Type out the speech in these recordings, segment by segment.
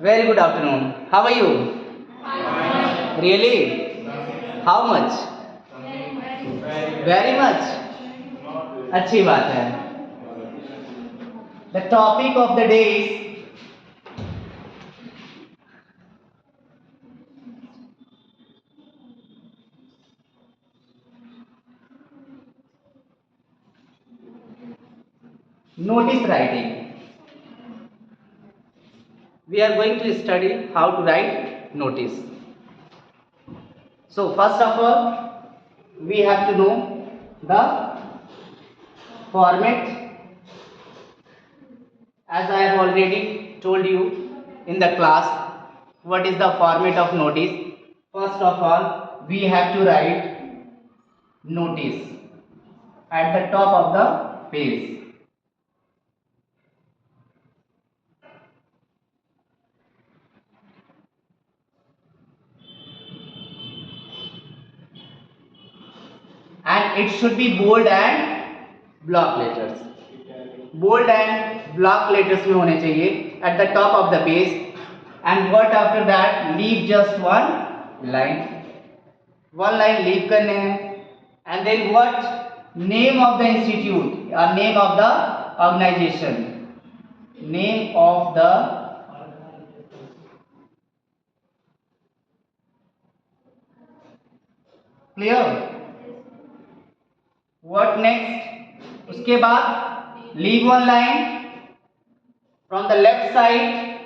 Very good afternoon. How are you? Really? How much? Very much. अच्छी बात है. The topic of the day is notice writing. We are going to study how to write notice. So first of all, we have to know the format. As I have already told you in the class, what is the format of notice? First of all, we have to write notice at the top of the page. And it should be bold and block letters. Bold and block letters में होने चाहिए at the top of the page. And what after that? Leave just one line. One line leave करने हैं. And then what? Name of the institute or name of the organization. Name of the clear? What next? उसके बाद leave one line from the left side.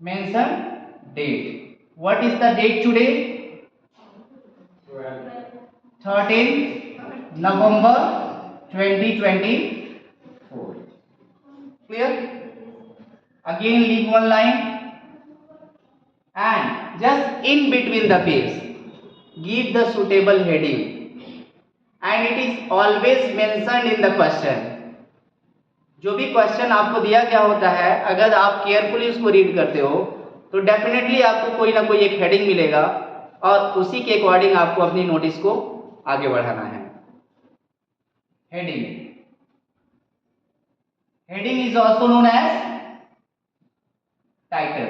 Mention date. What is the date today? 13th November 2024. Clear? Again leave one line and just in between the page give the suitable heading. And it is always mentioned in the question. जो भी question आपको दिया गया होता है, अगर आप carefully उसको रीड करते हो तो डेफिनेटली आपको कोई ना कोई एक हेडिंग मिलेगा और उसी के अकॉर्डिंग आपको अपनी नोटिस को आगे बढ़ाना है. Heading. Heading is also known as title.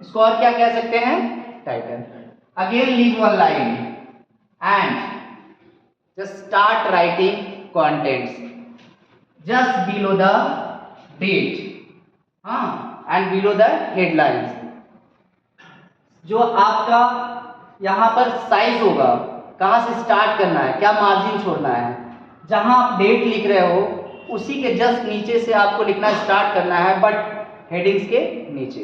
इसको और क्या कह सकते हैं? Title. Again leave one line and just start writing contents just below the date and below the headlines. जो आपका यहाँ पर साइज होगा, कहाँ से स्टार्ट करना है, क्या मार्जिन छोड़ना है, जहाँ आप डेट लिख रहे हो उसी के जस्ट नीचे से आपको लिखना स्टार्ट करना है, बट हेडिंग्स के नीचे.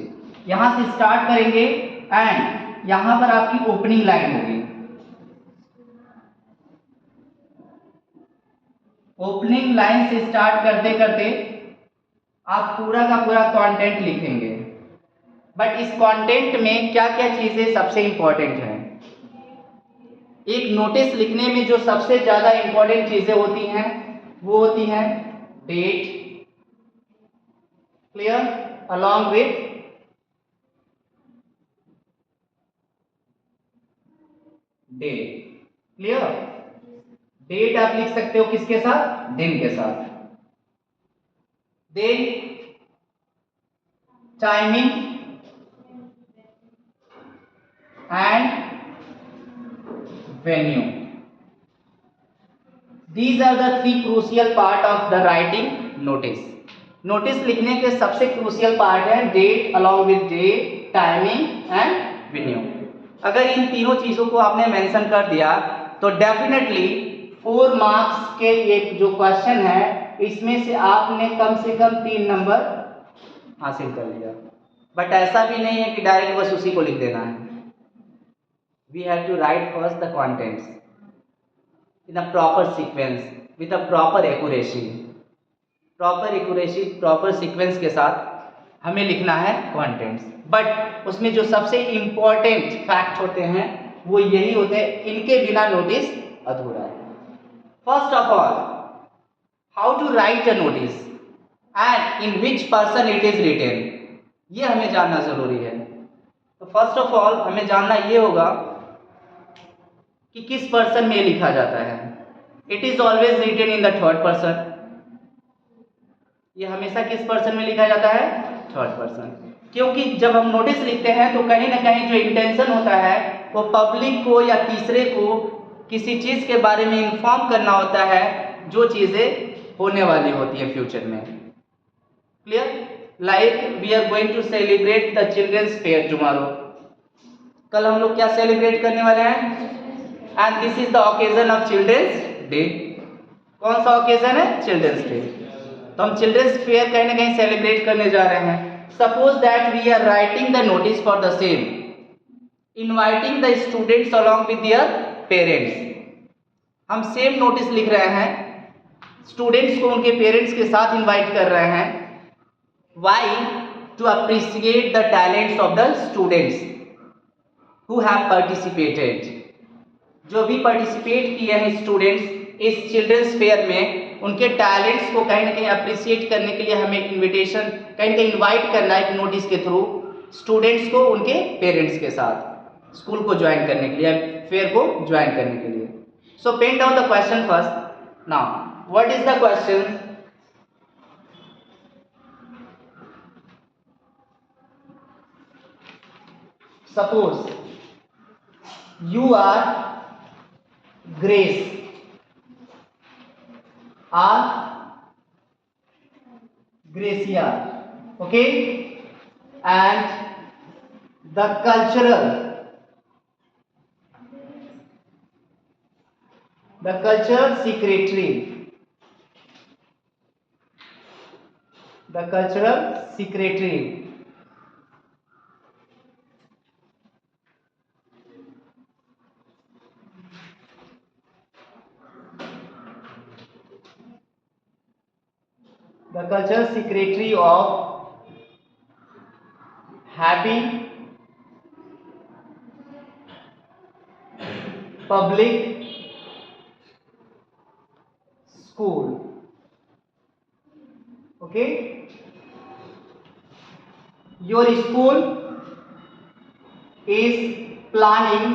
यहाँ से स्टार्ट करेंगे एंड यहाँ पर आपकी ओपनिंग लाइन होगी. ओपनिंग लाइन से स्टार्ट करते करते आप पूरा का पूरा कंटेंट लिखेंगे. बट इस कंटेंट में क्या क्या चीजें सबसे इंपॉर्टेंट हैं? एक नोटिस लिखने में जो सबसे ज्यादा इंपॉर्टेंट चीजें होती हैं वो होती हैं date. Clear? Along with day. Clear? Date आप लिख सकते हो किसके साथ? दिन के साथ. Then timing and venue. These are the three crucial part of the writing notice. Notice लिखने के सबसे क्रूशियल पार्ट है date along with day, timing and venue. अगर इन तीनों चीजों को आपने मेंशन कर दिया तो डेफिनेटली 4 मार्क्स के एक जो क्वेश्चन है इसमें से आपने कम से कम 3 नंबर हासिल कर लिया. बट ऐसा भी नहीं है कि डायरेक्ट बस उसी को लिख देना है. We have to write first the contents in a proper sequence with a proper accuracy. Proper sequence के साथ हमें लिखना है कंटेंट्स. बट उसमें जो सबसे इंपॉर्टेंट फैक्ट होते हैं वो यही होते हैं, इनके बिना नोटिस अधूरा है. First of all, how to write a notice and in which person it is written, ये हमें जानना जरूरी है. तो फर्स्ट ऑफ ऑल हमें जानना ये होगा कि किस पर्सन में लिखा जाता है. It is always written in the third person. ये हमेशा किस पर्सन में लिखा जाता है? थर्ड पर्सन, क्योंकि जब हम नोटिस लिखते हैं तो कहीं ना कहीं जो इंटेंशन होता है वो पब्लिक को या तीसरे को किसी चीज़ के बारे में इन्फॉर्म करना होता है जो चीज़ें होने वाली होती है फ्यूचर में। Clear? Like we are going to celebrate the children's fair tomorrow. कल हम लोग क्या सेलिब्रेट करने वाले हैं? And this is the occasion of children's day. कौन सा ओकेजन है? Children's day. तो हम चिल्ड्रंस फेयर कहीं ना कहीं सेलिब्रेट करने जा रहे हैं। Suppose that we are writing the notice for the same, inviting the students along with their parents. हम सेम नोटिस लिख रहे हैं, स्टूडेंट्स को उनके पेरेंट्स के साथ इनवाइट कर रहे हैं। Why? To appreciate the talents of the students who have participated. जो भी पार्टिसिपेट किए हैं स्टूडेंट्स इस चिल्ड्रंस फेयर में, उनके टैलेंट्स को कहीं ना कहीं अप्रिशिएट करने के लिए हमें इनविटेशन कहीं ना कहीं इनवाइट करना है एक नोटिस के थ्रू स्टूडेंट्स को उनके पेरेंट्स के साथ स्कूल को ज्वाइन करने के लिए, फेयर को ज्वाइन करने के लिए। So pen down the question first. Now what is the question? Suppose you are Grace, or Gracia, okay, and the cultural secretary, the cultural secretary of Happy Public School, okay, your school is planning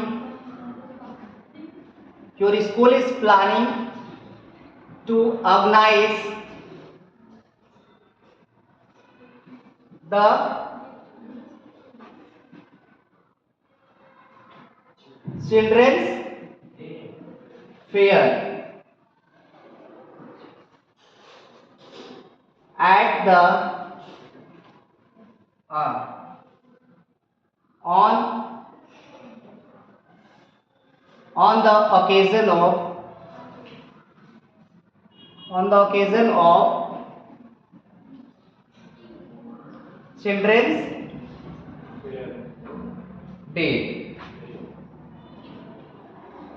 to organize the children's fair at the on the occasion of Children's Day।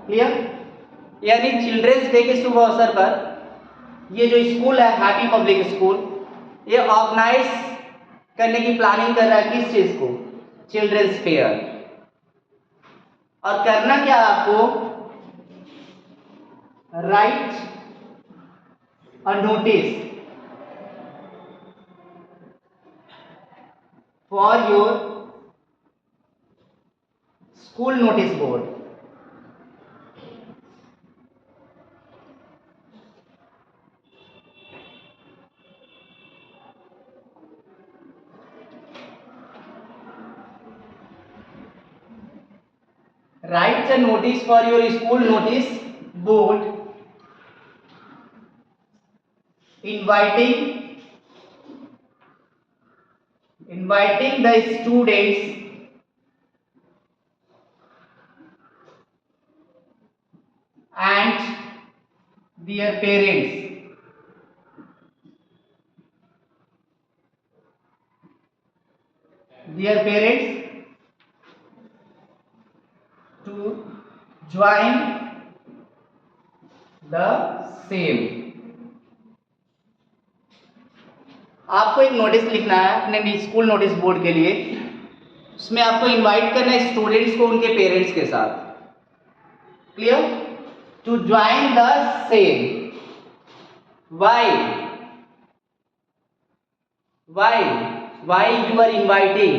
Clear? यानी children's day के शुभ अवसर पर ये जो school है happy public school, ये organise करने की प्लानिंग कर रहा है किस चीज को? Children's fair. और करना क्या आपको? Write a notice for your school notice board. Write a notice for your school notice board inviting the students and their parents to join the same। आपको एक नोटिस लिखना है अपने स्कूल नोटिस बोर्ड के लिए, उसमें आपको इनवाइट करना है स्टूडेंट्स को उनके पेरेंट्स के साथ। Clear? To join the same. Why you are inviting?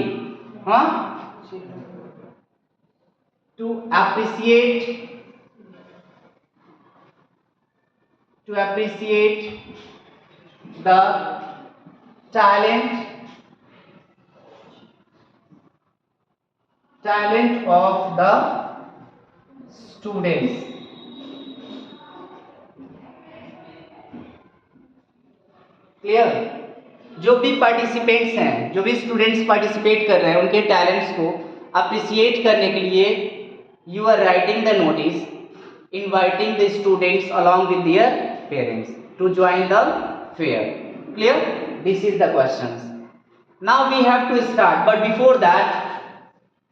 To appreciate the talent talent of the students. Clear? जो भी पार्टिसिपेंट्स हैं, जो भी स्टूडेंट्स पार्टिसिपेट कर रहे हैं, उनके टैलेंट्स को अप्रिसिएट करने के लिए you are writing the notice inviting the students along with their parents to join the fair. Clear? This is the questions. Now we have to start, but before that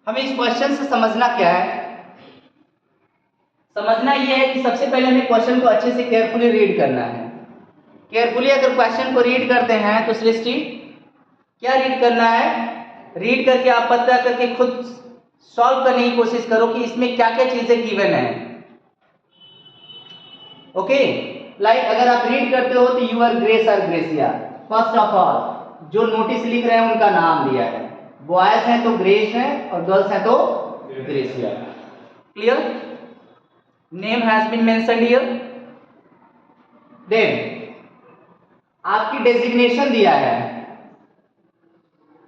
हमें इस question से समझना क्या है? समझना यह है कि सबसे पहले हमें क्वेश्चन को अच्छे से केयरफुली रीड करना है। केयरफुली अगर क्वेश्चन को रीड करते हैं तो सृष्टि क्या रीड करना है? रीड करके आप पता करके खुद सॉल्व करने की कोशिश करो कि इसमें क्या क्या चीजें गिवन है। ओके, लाइक अगर आप रीड करते हो तो यूर ग्रेस और ग्रेसिया, फर्स्ट ऑफ ऑल जो नोटिस लिख रहे हैं उनका नाम दिया है। बॉयज हैं तो ग्रेस है और गर्ल्स हैं तो Gracia. Clear? Name has been mentioned here. Then आपकी डेजिग्नेशन दिया है,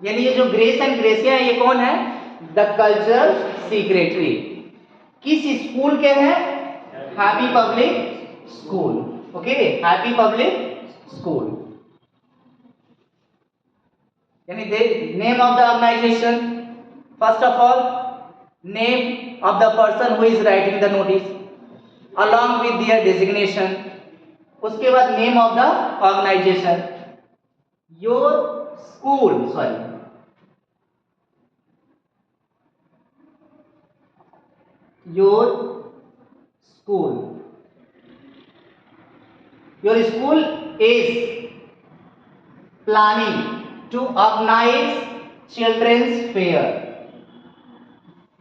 यानी ये जो ग्रेस एंड ग्रेसिया है ये कौन है? The cultural secretary. किस स्कूल के हैं? Happy public School. Okay, Happy public School. यानी name of the organisation, first of all name of the person who is writing the notice along with their designation. उसके बाद name of the organisation, your school, sorry your school, your school is planning to organise children's fair.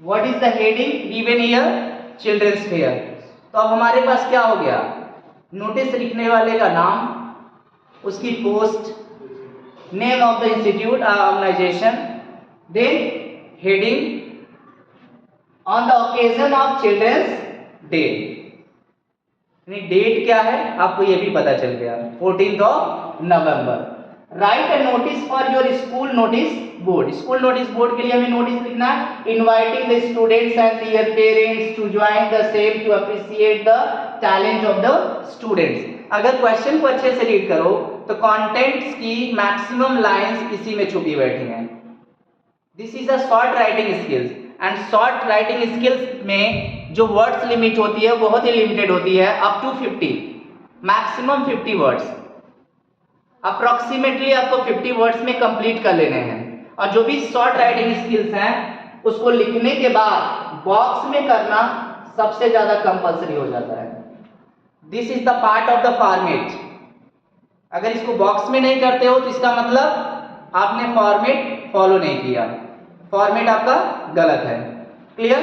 What is the heading given here? Children's fair. तो अब हमारे पास क्या हो गया? Notice लिखने वाले का नाम, उसकी post, name of the institute organization, then heading on the occasion of children's day. यानी डेट क्या है आपको ये भी पता चल गया, 14th of November. Right a notice for your school notice board. School notice board के लिए हमें नोटिस लिखना है inviting the students and their parents to join the same to appreciate the talent of the students. अगर question को अच्छे से read करो तो कंटेंट्स की मैक्सिमम लाइंस इसी में छुपी बैठी हैं। This is a short writing skills and short writing skills में जो वर्ड्स लिमिट होती है बहुत ही लिमिटेड होती है, up to 50, maximum 50 words. Approximately आपको 50 वर्ड्स में कंप्लीट कर लेने हैं। और जो भी शॉर्ट राइटिंग स्किल्स हैं उसको लिखने के बाद बॉक्स में करना सबसे ज्यादा कंपल्सरी हो जाता है। This is the part of the format. अगर इसको बॉक्स में नहीं करते हो तो इसका मतलब आपने फॉर्मेट फॉलो नहीं किया, फॉर्मेट आपका गलत है। क्लियर?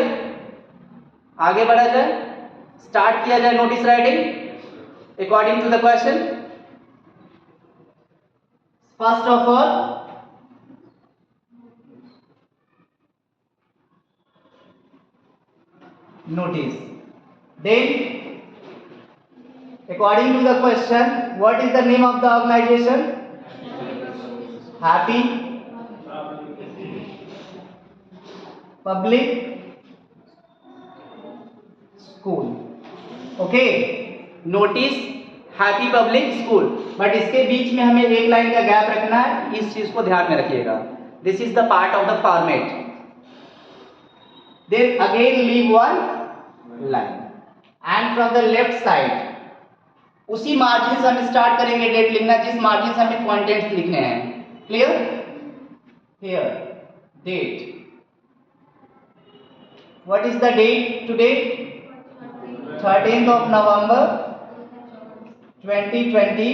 आगे बढ़ा जाए, स्टार्ट किया जाए notice writing according to the question. First of all notice, then according to the question what is the name of the organization? Happy Public School। Okay, notice happy public school, but इसके बीच में हमें एक line का gap रखना है, इस चीज को ध्यान में रखिएगा। This is the part of the format. Then again leave one line and from the left side उसी मार्जिन से हम स्टार्ट करेंगे डेट लिखना, जिस मार्जिन से हमें कंटेंट्स लिखने हैं। Clear? Here date, what is the date today? 13th of November 2020।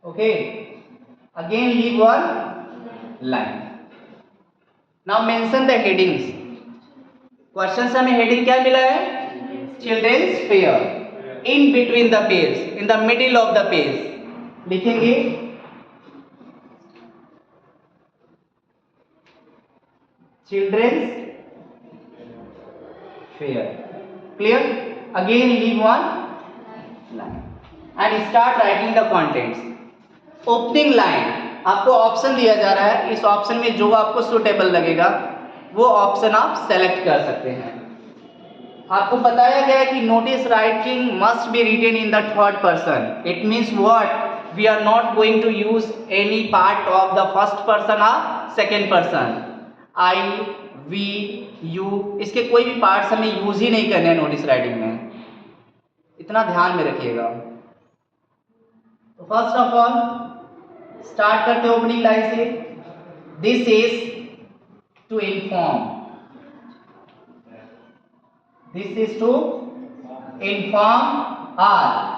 Okay, again leave one line. Now mention the headings. Question से हमें हेडिंग क्या मिला है? Children's fair. In between the page, in the middle of the page लिखेंगे children's fair. Clear? Again leave one line and start writing the contents. Opening line आपको option दिया जा रहा है, इस ऑप्शन में जो आपको सुटेबल लगेगा वो ऑप्शन आप सेलेक्ट कर सकते हैं। आपको बताया गया है कि notice writing must be written in the third person. It means what? We are not going to use any part of the first person और second person. I, we, you, इसके कोई भी पार्ट्स हमें यूज ही नहीं करने हैं notice writing में, इतना ध्यान में रखिएगा। तो फर्स्ट ऑफ ऑल स्टार्ट करते हैं ओपनिंग लाइन से। This is to inform, this is to inform are,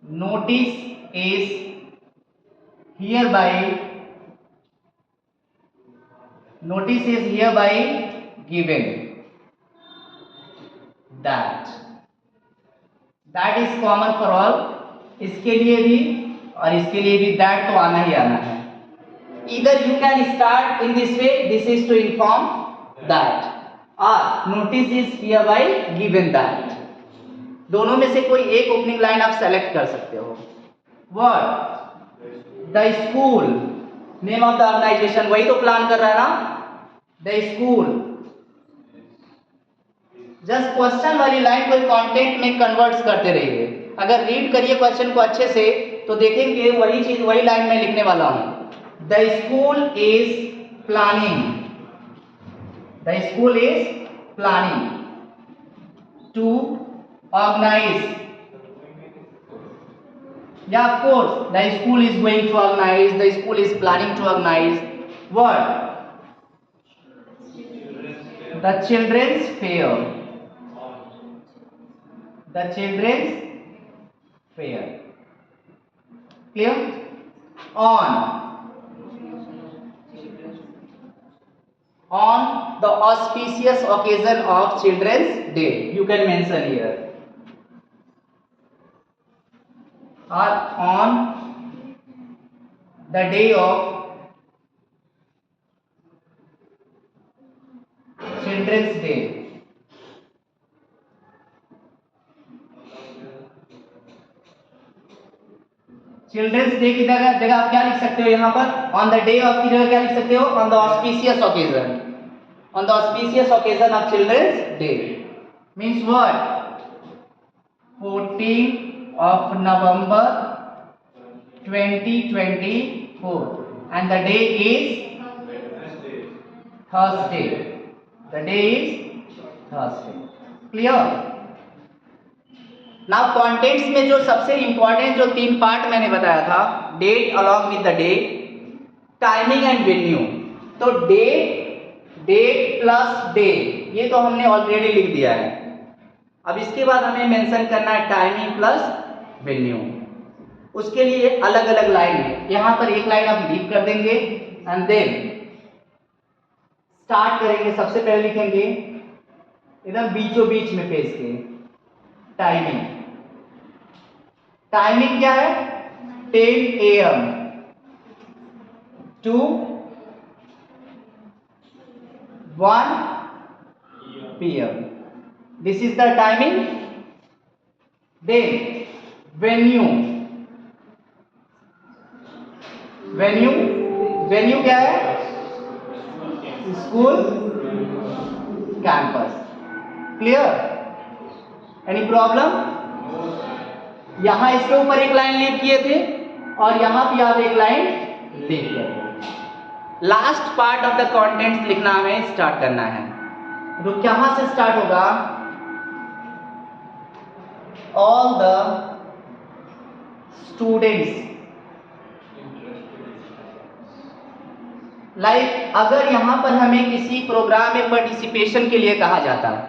notice is hereby given that is common for all। इसके लिए भी और इसके लिए भी that तो आना ही आना है। either you can start in this way, this is to inform that, or notice is hereby given that। दोनों में से कोई एक ओपनिंग लाइन आप सेलेक्ट कर सकते हो। Word the school, name of the organization, वही तो प्लान कर रहा है ना, द स्कूल। जस्ट क्वेश्चन वाली लाइन को कंटेंट में कन्वर्ट्स करते रहिए। अगर रीड करिए क्वेश्चन को अच्छे से तो देखेंगे वही चीज वही लाइन में लिखने वाला हूं। The school is planning, the school is planning to organize, yeah of course the school is going to organize, the school is planning to organize what? The children's fair, the children's fair। clear? on the auspicious occasion of children's day, you can mention here, or on the day of children's day। Children's day की जगह आप क्या लिख सकते हो यहाँ पर? On the day of की जगह क्या लिख सकते हो? On the auspicious occasion, on the auspicious occasion of children's day means what? 14 of November 2024 and the day is Thursday, the day is Thursday। clear? Now contents में जो सबसे important जो 3 पार्ट मैंने बताया था, date along with the day, timing and venue. तो date plus day ये तो हमने ऑलरेडी लिख दिया है। अब इसके बाद हमें मेंशन करना है टाइमिंग प्लस वेन्यू। उसके लिए अलग अलग लाइन है, यहां पर एक लाइन आप लीव कर देंगे एंड देन स्टार्ट करेंगे। सबसे पहले लिखेंगे एकदम बीचों बीच में पेज के टाइमिंग। टाइमिंग क्या है? 10 AM to 1 PM, this is the timing। then venue क्या है? School campus. Clear? Any problem? यहां इसके ऊपर एक लाइन लीव किए थे और यहां भी आप एक लाइन लीव किए थे। Last part of the contents लिखना हमें स्टार्ट करना है। तो कहां से स्टार्ट होगा? ऑल द स्टूडेंट्स, लाइक अगर यहां पर हमें किसी प्रोग्राम में पार्टिसिपेशन के लिए कहा जाता है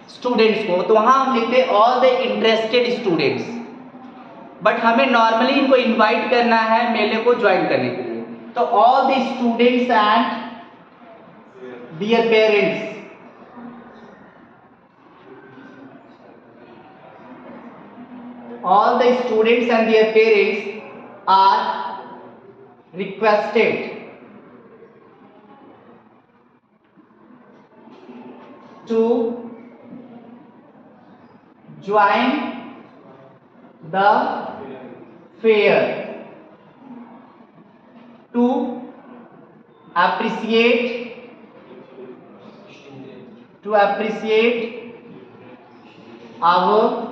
स्टूडेंट्स को, तो वहां हम लिखते all the interested students. But हमें नॉर्मली इनको इनवाइट करना है मेले को ज्वाइन करने के लिए, तो all the students and their parents. all the students and their parents are requested to join the fair, to appreciate our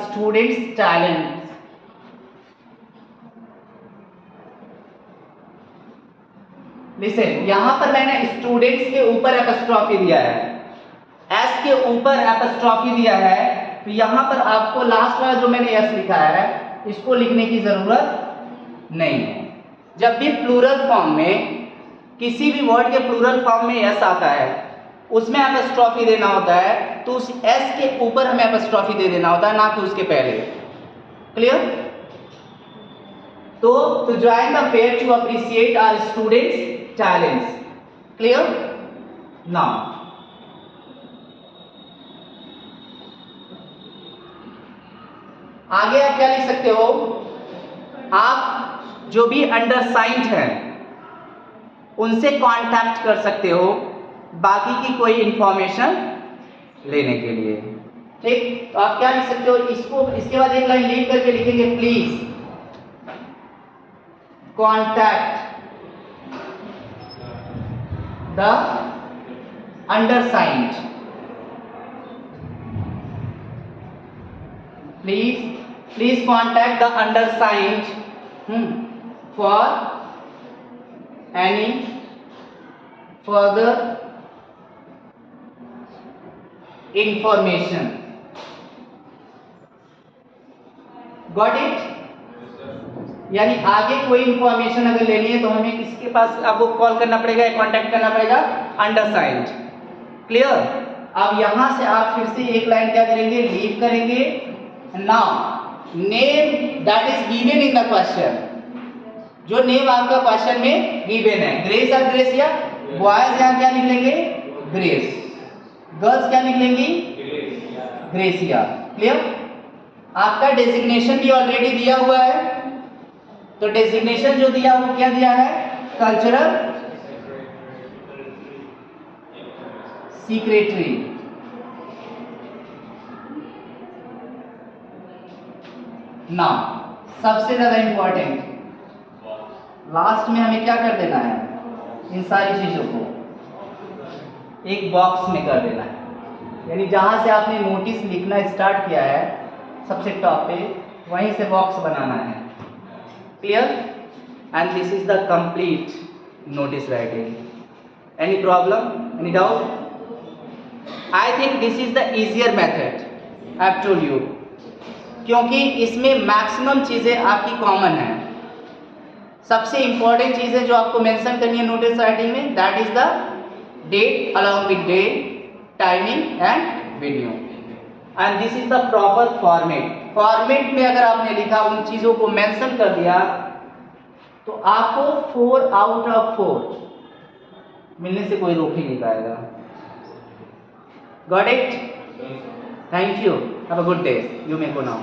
students, talents. Listen, यहां पर मैंने स्टूडेंट्स के ऊपर एपस्ट्रॉफी दिया है, एस के ऊपर एपस्ट्रॉफी दिया है, तो यहां पर आपको लास्ट वाला जो मैंने एस लिखा है इसको लिखने की जरूरत नहीं है। जब भी प्लूरल फॉर्म में किसी भी वर्ड के प्लूरल फॉर्म में एस आता है उसमें एपस्ट्रॉफी देना होता है, तो उस एस के ऊपर हमें एपस्ट्रॉफी दे देना होता है, ना कि उसके पहले। क्लियर? तो to join the fair to appreciate our students talents. Clear? Now आगे आप क्या लिख सकते हो, आप जो भी अंडरसाइंड हैं उनसे कांटेक्ट कर सकते हो बाकी की कोई इंफॉर्मेशन लेने के लिए। ठीक, तो आप क्या लिख सकते हो, इसको इसके बाद एक लाइन लीव करके लिखेंगे, please contact the undersigned, please contact the undersigned for any further information. Got it? यानी आगे कोई इंफॉर्मेशन अगर लेनी है तो हमें किसके पास आपको कॉल करना पड़ेगा, कांटेक्ट करना पड़ेगा, अंडरसाइंड। क्लियर? अब यहां से आप फिर से एक लाइन क्या करेंगे, लीव करेंगे। Now name that is given in the question, जो नेम आपका क्वेश्चन में गिवन है, ग्रेस और ग्रेसिया, बॉयज यहां क्या लिख लेंगे, ग्रेस, गर्ल्स क्या लिख लेंगी, ग्रेसिया। क्लियर? आपका डेजिग्नेशन भी ऑलरेडी दिया हुआ है, तो डेजिग्नेशन जो दिया वो क्या दिया है, कल्चरल सेक्रेटरी। नाउ सबसे ज्यादा इंपॉर्टेंट, लास्ट में हमें क्या कर देना है, इन सारी चीजों को एक बॉक्स में कर देना है, यानी जहां से आपने नोटिस लिखना स्टार्ट किया है सबसे टॉप पे, वहीं से बॉक्स बनाना है। Clear? And this is the complete notice writing. Any problem, any doubt? I think this is the easier method, I have told you, क्योंकि इसमें मैक्सिमम चीजें आपकी कॉमन है। सबसे इंपॉर्टेंट चीज है जो आपको मेंशन करनी है नोटिस राइटिंग में, that is the date along with day, timing and venue, and this is the proper format. Format में अगर आपने लिखा, उन चीजों को मेंशन कर दिया, तो आपको 4 आउट ऑफ 4 मिलने से कोई रोक ही नहीं पाएगा। Got it? Thank you, have a good day, you may go now.